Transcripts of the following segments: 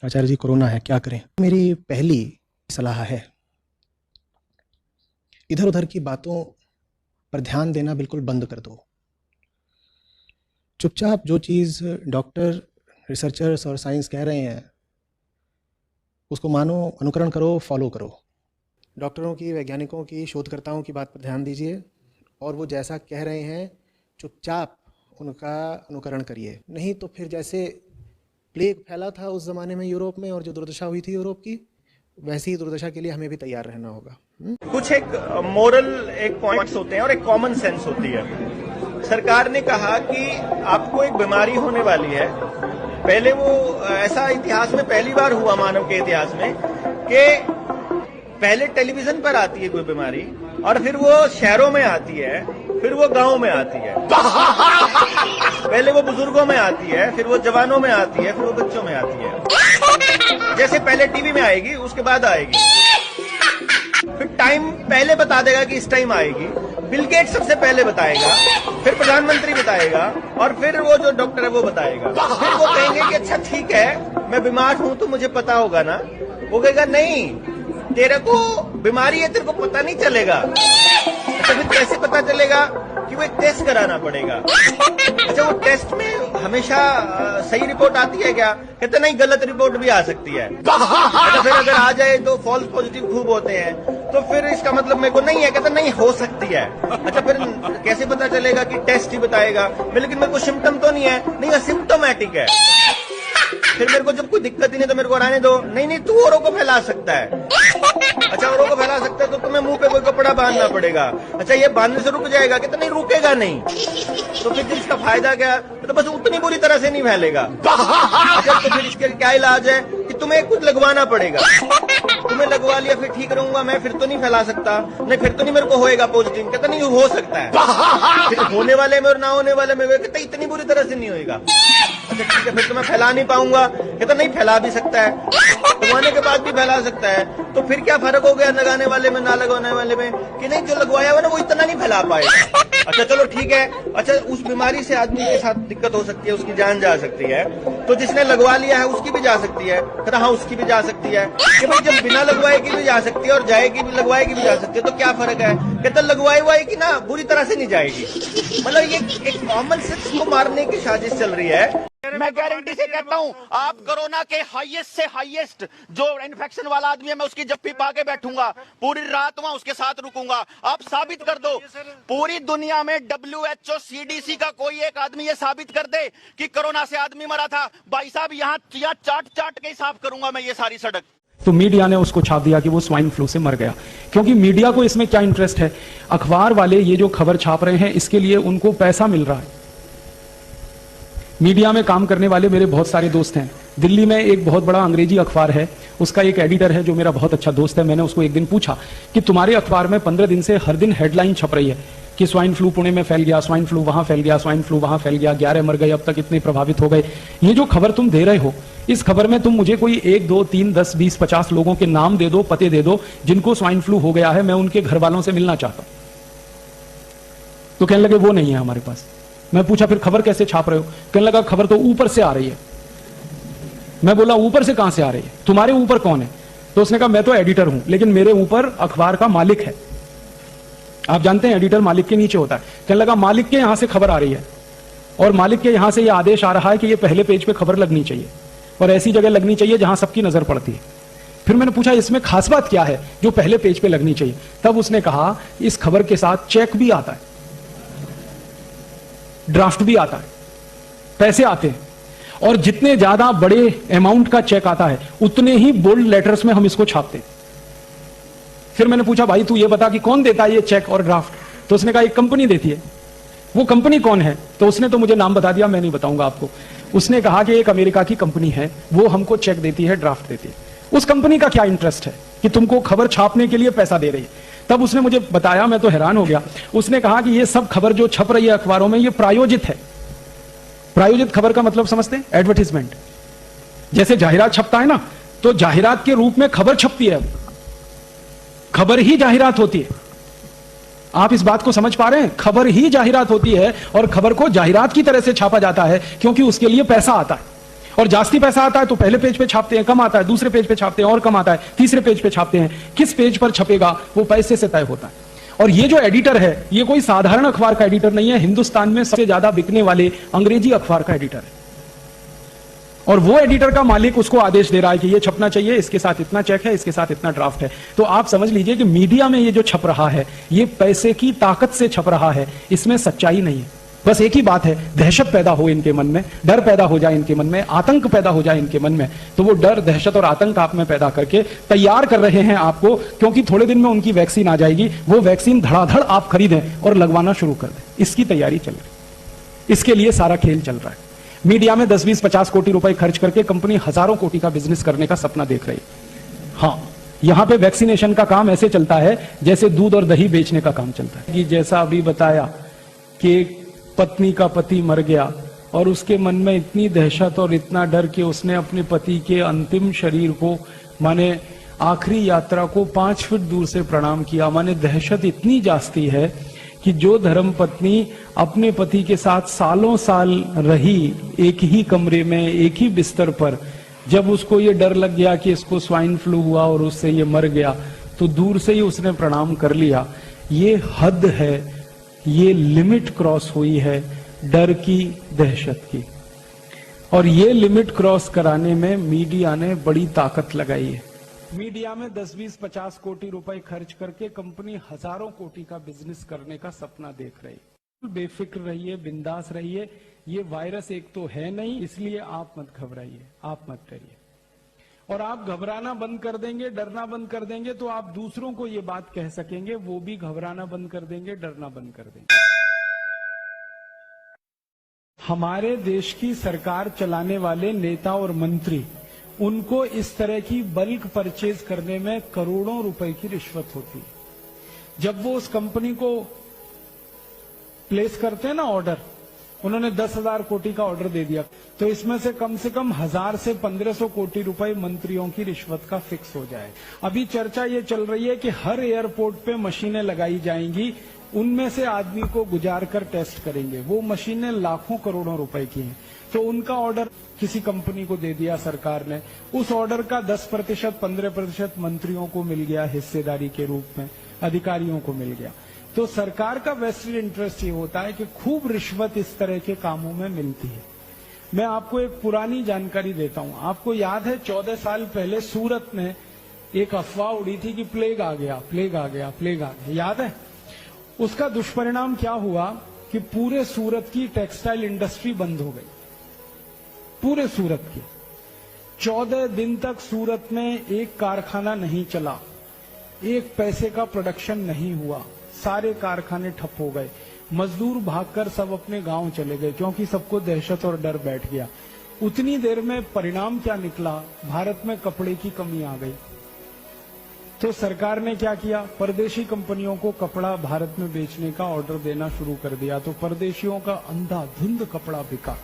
आचार्य जी, corona है, क्या करें? मेरी पहली सलाह है, इधर उधर की बातों पर ध्यान देना बिल्कुल बंद कर दो। चुपचाप जो चीज़ डॉक्टर, रिसर्चर्स और साइंस कह रहे हैं उसको मानो, अनुकरण करो, फॉलो करो। डॉक्टरों की, वैज्ञानिकों की, शोधकर्ताओं की बात पर ध्यान दीजिए और वो जैसा कह रहे हैं चुपचाप उनका अनुकरण करिए। नहीं तो फिर जैसे प्लेग फैला था उस ज़माने में यूरोप में और जो दुर्दशा हुई थी यूरोप की, वैसी ही दुर्दशा के लिए हमें भी तैयार रहना होगा। कुछ एक मोरल एक पॉइंट्स होते हैं और एक कॉमन सेंस होती है। सरकार ने कहा कि आपको एक बीमारी होने वाली है। पहले वो ऐसा इतिहास में पहली बार हुआ मानव के इतिहास में कि पहले टेलीविजन पर आती है कोई बीमारी और फिर वो शहरों में आती है, फिर वो गांव में आती है। पहले वो बुजुर्गों में आती है, फिर वो जवानों में आती है, फिर वो बच्चों में आती है। जैसे पहले टीवी में आएगी, उसके बाद आएगी, फिर टाइम पहले बता देगा कि इस टाइम आएगी। बिल गेट्स सबसे पहले बताएगा, फिर प्रधानमंत्री बताएगा और फिर वो जो डॉक्टर है वो बताएगा। फिर वो कहेंगे कि अच्छा ठीक है, मैं बीमार हूं तो मुझे पता होगा ना। वो कहेगा नहीं, तेरे को बीमारी है, तेरे को पता नहीं चलेगा। अच्छा फिर कैसे पता चलेगा? कि वो एक टेस्ट कराना पड़ेगा। अच्छा वो टेस्ट में हमेशा सही रिपोर्ट आती है क्या? कहते नहीं, गलत रिपोर्ट भी आ सकती है। अच्छा फिर अगर आ जाए तो फॉल्स पॉजिटिव खूब होते हैं, तो फिर इसका मतलब मेरे को नहीं है। कहते नहीं, हो सकती है। अच्छा फिर कैसे पता चलेगा? कि टेस्ट ही बताएगा। लेकिन मेरे को सिम्टम तो नहीं है। नहीं, असिम्टोमेटिक है। फिर मेरे को जब कोई दिक्कत ही नहीं तो मेरे को रहने दो। नहीं नहीं, तू औरों को फैला सकता है। अच्छा औरों को फैला सकता है तो तुम्हें मुंह पे कोई कपड़ा बांधना पड़ेगा। अच्छा ये बांधने से रुक जाएगा? कि तो नहीं, रुकेगा नहीं। तो फिर इसका फायदा क्या? तो बस उतनी बुरी तरह से नहीं फैलेगा। अच्छा तो फिर इसके क्या इलाज है? कि तुम्हें कुछ लगवाना पड़ेगा। तुम्हें लगवा लिया फिर ठीक रहूंगा मैं, फिर तो नहीं फैला सकता। नहीं फिर तो नहीं मेरे को होएगा पॉजिटिव। कहता नहीं, हो सकता है। फिर होने वाले में और ना होने वाले में कहता इतनी बुरी तरह से नहीं होएगा। अच्छा ठीक है, फिर तो मैं फैला नहीं पाऊंगा। कहता नहीं, फैला भी सकता है, लगवाने के बाद भी फैला सकता है। तो फिर क्या फर्क हो गया लगाने वाले में, ना लगाने वाले में? कि नहीं, जो लगवाया हुआ ना वो इतना नहीं फैला पाएगा। अच्छा चलो ठीक है। अच्छा उस बीमारी से आदमी के साथ दिक्कत हो सकती है, उसकी जान जा सकती है। तो जिसने लगवा लिया है उसकी भी जा सकती है। कहता हाँ, उसकी भी जा सकती है। कि भाई जब बिना लगवाए की भी जा सकती है और जाएगी भी, लगवाए की भी जा सकती है, तो क्या फर्क है? कहता लगवाए हुआ की ना बुरी तरह से नहीं जाएगी। मतलब ये एक कॉमन सेंस को मारने की साजिश चल रही है। मैं गारंटी से कहता हूं, आप कोरोना के हाईएस्ट से हाईएस्ट जो इन्फेक्शन वाला आदमी है, मैं उसकी जप्पी पा के बैठूंगा, पूरी रात वहां उसके साथ रुकूंगा। आप साबित कर दो, पूरी दुनिया में WHO CDC का कोई एक आदमी ये साबित कर दे कि कोरोना से आदमी मरा था। भाई साहब यहाँ चाट चाट के साफ करूंगा मैं ये सारी सड़क। तो मीडिया ने उसको छाप दिया कि वो स्वाइन फ्लू से मर गया। क्योंकि मीडिया को इसमें क्या इंटरेस्ट है? अखबार वाले ये जो खबर छाप रहे हैं इसके लिए उनको पैसा मिल रहा है। मीडिया में काम करने वाले मेरे बहुत सारे दोस्त हैं। दिल्ली में एक बहुत बड़ा अंग्रेजी अखबार है, उसका एक एडिटर है जो मेरा बहुत अच्छा दोस्त है। मैंने उसको एक दिन पूछा कि तुम्हारे अखबार में 15 दिन से हर दिन हेडलाइन छप रही है कि स्वाइन फ्लू पुणे में फैल गया, स्वाइन फ्लू वहां फैल गया, स्वाइन फ्लू वहां फैल गया, 11 मर गए, अब तक इतने प्रभावित हो गए। ये जो खबर तुम दे रहे हो, इस खबर में तुम मुझे कोई 1, 2, 3, 10, 20, 50 लोगों के नाम दे दो, पते दे दो जिनको स्वाइन फ्लू हो गया है, मैं उनके घर वालों से मिलना चाहता हूं। तो कहने लगे वो नहीं है हमारे पास। मैं पूछा फिर खबर कैसे छाप रहे हो? कहने लगा खबर तो ऊपर से आ रही है। मैं बोला ऊपर से कहां से आ रही है? तुम्हारे ऊपर कौन है? तो उसने कहा मैं तो एडिटर हूं, लेकिन मेरे ऊपर अखबार का मालिक है। आप जानते हैं एडिटर मालिक के नीचे होता है। कहने लगा मालिक के यहां से खबर आ रही है और मालिक के यहां से यह आदेश आ रहा है कि यह पहले पेज पे खबर लगनी चाहिए और ऐसी जगह लगनी चाहिए जहां सबकी नजर पड़ती है। फिर मैंने पूछा इसमें खास बात क्या है जो पहले पेज पे लगनी चाहिए? तब उसने कहा इस खबर के साथ चेक भी आता है, ड्राफ्ट भी आता है, पैसे आते हैं, और जितने ज्यादा बड़े अमाउंट का चेक आता है उतने ही बोल्ड लेटर्स में हम इसको छापते हैं। फिर मैंने पूछा भाई तू ये बता कि कौन देता है ये चेक और ड्राफ्ट? तो उसने कहा एक कंपनी देती है। वो कंपनी कौन है? तो उसने तो मुझे नाम बता दिया, मैं नहीं बताऊंगा आपको। उसने कहा कि एक अमेरिका की कंपनी है, वो हमको चेक देती है, ड्राफ्ट देती है। उस कंपनी का क्या इंटरेस्ट है कि तुमको खबर छापने के लिए पैसा दे रही है? तब उसने मुझे बताया, मैं तो हैरान हो गया। उसने कहा कि ये सब खबर जो छप रही है अखबारों में ये प्रायोजित है। प्रायोजित खबर का मतलब समझते हैं? एडवर्टीजमेंट। जैसे जाहिरात छपता है ना, तो जाहिरात के रूप में खबर छपती है, खबर ही जाहिरात होती है। आप इस बात को समझ पा रहे हैं? खबर ही जाहिरात होती है और खबर को जाहिरात की तरह से छापा जाता है क्योंकि उसके लिए पैसा आता है। और जास्ती पैसा आता है तो पहले पेज पे छापते हैं, कम आता है दूसरे पेज पे छापते हैं, और कम आता है तीसरे पेज पे छापते हैं। किस पेज पर छपेगा वो पैसे से तय होता है। और ये जो एडिटर है ये कोई साधारण अखबार का एडिटर नहीं है, हिंदुस्तान में सबसे ज्यादा बिकने वाले अंग्रेजी अखबार का एडिटर है। और वो एडिटर का मालिक उसको आदेश दे रहा है कि ये छपना चाहिए, इसके साथ इतना चेक है, इसके साथ इतना ड्राफ्ट है। तो आप समझ लीजिए कि मीडिया में ये जो छप रहा है ये पैसे की ताकत से छप रहा है, इसमें सच्चाई नहीं है। बस एक ही बात है, दहशत पैदा हो इनके मन में, डर पैदा हो जाए इनके मन में, आतंक पैदा हो जाए इनके मन में, तो वो डर, दहशत और आतंक आप में पैदा करके तैयार कर रहे हैं आपको, क्योंकि थोड़े दिन में उनकी वैक्सीन आ जाएगी, वो वैक्सीन धड़ाधड़ आप खरीदें और लगवाना शुरू कर दें। इसकी तैयारी चल रही, इसके लिए सारा खेल चल रहा है। मीडिया में 10, 20, 50 कोटी रुपए खर्च करके कंपनी हजारों कोटी का बिजनेस करने का सपना देख रही है। हाँ, यहां पे वैक्सीनेशन का काम ऐसे चलता है जैसे दूध और दही बेचने का काम चलता है। कि जैसा अभी बताया कि पत्नी का पति मर गया और उसके मन में इतनी दहशत और इतना डर कि उसने अपने पति के अंतिम शरीर को, माने आखिरी यात्रा को 5 फीट दूर से प्रणाम किया। माने दहशत इतनी जास्ती है कि जो धर्म पत्नी अपने पति के साथ सालों साल रही एक ही कमरे में, एक ही बिस्तर पर, जब उसको ये डर लग गया कि इसको स्वाइन फ्लू हुआ और उससे ये मर गया, तो दूर से ही उसने प्रणाम कर लिया। ये हद है, ये लिमिट क्रॉस हुई है डर की, दहशत की। और ये लिमिट क्रॉस कराने में मीडिया ने बड़ी ताकत लगाई है। मीडिया में 10, 20, 50 कोटी रुपए खर्च करके कंपनी हजारों कोटी का बिजनेस करने का सपना देख रही है। बेफिक्र रहिए, बिंदास रहिए। ये वायरस एक तो है नहीं, इसलिए आप मत घबराइए, आप मत डरिए। और आप घबराना बंद कर देंगे, डरना बंद कर देंगे, तो आप दूसरों को ये बात कह सकेंगे, वो भी घबराना बंद कर देंगे, डरना बंद कर देंगे। हमारे देश की सरकार चलाने वाले नेता और मंत्री, उनको इस तरह की बल्क परचेज करने में करोड़ों रुपए की रिश्वत होती है। जब वो उस कंपनी को प्लेस करते हैं ना ऑर्डर, उन्होंने 10,000 कोटी का ऑर्डर दे दिया, तो इसमें से कम 1000 से 1500 कोटी रुपए मंत्रियों की रिश्वत का फिक्स हो जाए। अभी चर्चा ये चल रही है कि हर एयरपोर्ट पे मशीनें लगाई जाएंगी, उनमें से आदमी को गुजार कर टेस्ट करेंगे। वो मशीनें लाखों करोड़ों रुपए की हैं। तो उनका ऑर्डर किसी कंपनी को दे दिया सरकार ने, उस ऑर्डर का 10%, 15% मंत्रियों को मिल गया हिस्सेदारी के रूप में, अधिकारियों को मिल गया। तो सरकार का वेस्टेड इंटरेस्ट ये होता है कि खूब रिश्वत इस तरह के कामों में मिलती है। मैं आपको एक पुरानी जानकारी देता हूं। आपको याद है 14 साल पहले सूरत में एक अफवाह उड़ी थी कि प्लेग आ गया, प्लेग आ गया, प्लेग आ गया, याद है? उसका दुष्परिणाम क्या हुआ कि पूरे सूरत की टेक्सटाइल इंडस्ट्री बंद हो गई, पूरे सूरत की। 14 दिन तक सूरत में एक कारखाना नहीं चला, एक पैसे का प्रोडक्शन नहीं हुआ, सारे कारखाने ठप हो गए। मजदूर भागकर सब अपने गांव चले गए, क्योंकि सबको दहशत और डर बैठ गया। उतनी देर में परिणाम क्या निकला? भारत में कपड़े की कमी आ गई। तो सरकार ने क्या किया? परदेशी कंपनियों को कपड़ा भारत में बेचने का ऑर्डर देना शुरू कर दिया। तो परदेशियों का अंधाधुंध कपड़ा बिका।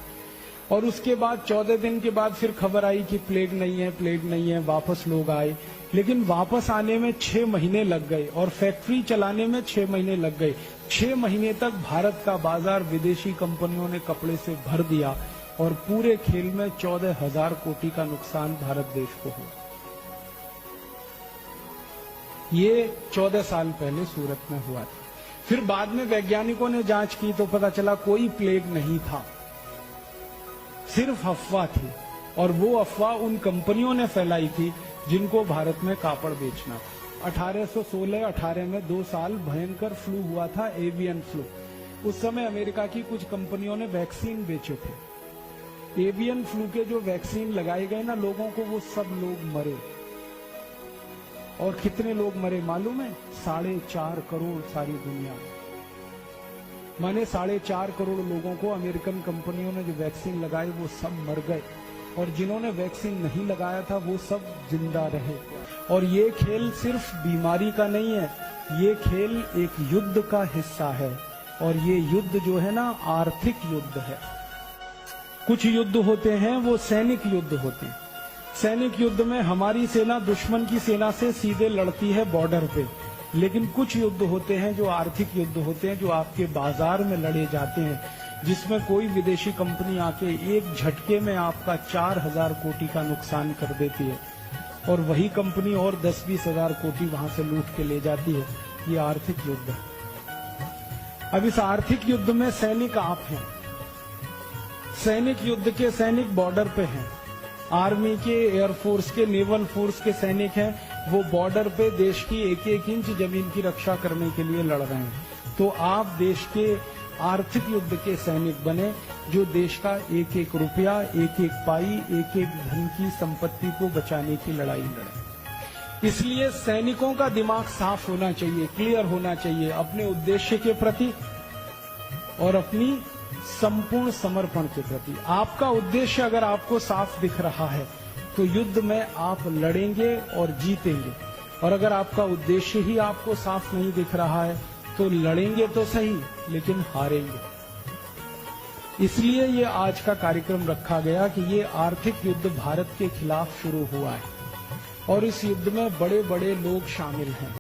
और उसके बाद 14 दिन के बाद फिर खबर आई कि प्लेग नहीं है, प्लेग नहीं है, वापस लोग आए। लेकिन वापस आने में 6 महीने लग गए और फैक्ट्री चलाने में 6 महीने लग गए। 6 महीने तक भारत का बाजार विदेशी कंपनियों ने कपड़े से भर दिया और पूरे खेल में 14,000 कोटी का नुकसान भारत देश को हुआ। ये 14 साल पहले सूरत में हुआ था। फिर बाद में वैज्ञानिकों ने जांच की तो पता चला कोई प्लेग नहीं था, सिर्फ अफवाह थी। और वो अफवाह उन कंपनियों ने फैलाई थी जिनको भारत में कापड़ बेचना था। 1816-18 में 2 साल भयंकर फ्लू हुआ था, एवियन फ्लू। उस समय अमेरिका की कुछ कंपनियों ने वैक्सीन बेचे थे। एवियन फ्लू के जो वैक्सीन लगाए गए ना लोगों को, वो सब लोग मरे। और कितने लोग मरे मालूम है? 4.5 करोड़ सारी दुनिया में। माने 4.5 करोड़ लोगों को अमेरिकन कंपनियों ने जो वैक्सीन लगाई वो सब मर गए, और जिन्होंने वैक्सीन नहीं लगाया था वो सब जिंदा रहे। और ये खेल सिर्फ बीमारी का नहीं है, ये खेल एक युद्ध का हिस्सा है। और ये युद्ध जो है ना, आर्थिक युद्ध है। कुछ युद्ध होते हैं वो सैनिक युद्ध होते हैं। सैनिक युद्ध में हमारी सेना दुश्मन की सेना से सीधे लड़ती है बॉर्डर पे। लेकिन कुछ युद्ध होते हैं जो आर्थिक युद्ध होते हैं, जो आपके बाजार में लड़े जाते हैं। जिसमें कोई विदेशी कंपनी आके एक झटके में आपका 4,000 कोटि का नुकसान कर देती है और वही कंपनी और 10-20 हजार कोटि वहां से लूट के ले जाती है, ये आर्थिक युद्ध है। अब इस आर्थिक युद्ध में सैनिक आप हैं, सैनिक युद्ध के सैनिक बॉर्डर पे हैं, आर्मी के, एयरफोर्स के, नेवल फोर्स के सैनिक हैं, वो बॉर्डर पे देश की एक एक इंच जमीन की रक्षा करने के लिए लड़ रहे हैं। तो आप देश के आर्थिक युद्ध के सैनिक बने, जो देश का एक एक रुपया, एक एक पाई, एक एक धन की संपत्ति को बचाने की लड़ाई लड़े। इसलिए सैनिकों का दिमाग साफ होना चाहिए, क्लियर होना चाहिए अपने उद्देश्य के प्रति और अपनी संपूर्ण समर्पण के प्रति। आपका उद्देश्य अगर आपको साफ दिख रहा है तो युद्ध में आप लड़ेंगे और जीतेंगे, और अगर आपका उद्देश्य ही आपको साफ नहीं दिख रहा है तो लड़ेंगे तो सही लेकिन हारेंगे। इसलिए ये आज का कार्यक्रम रखा गया कि ये आर्थिक युद्ध भारत के खिलाफ शुरू हुआ है और इस युद्ध में बड़े बड़े लोग शामिल हैं।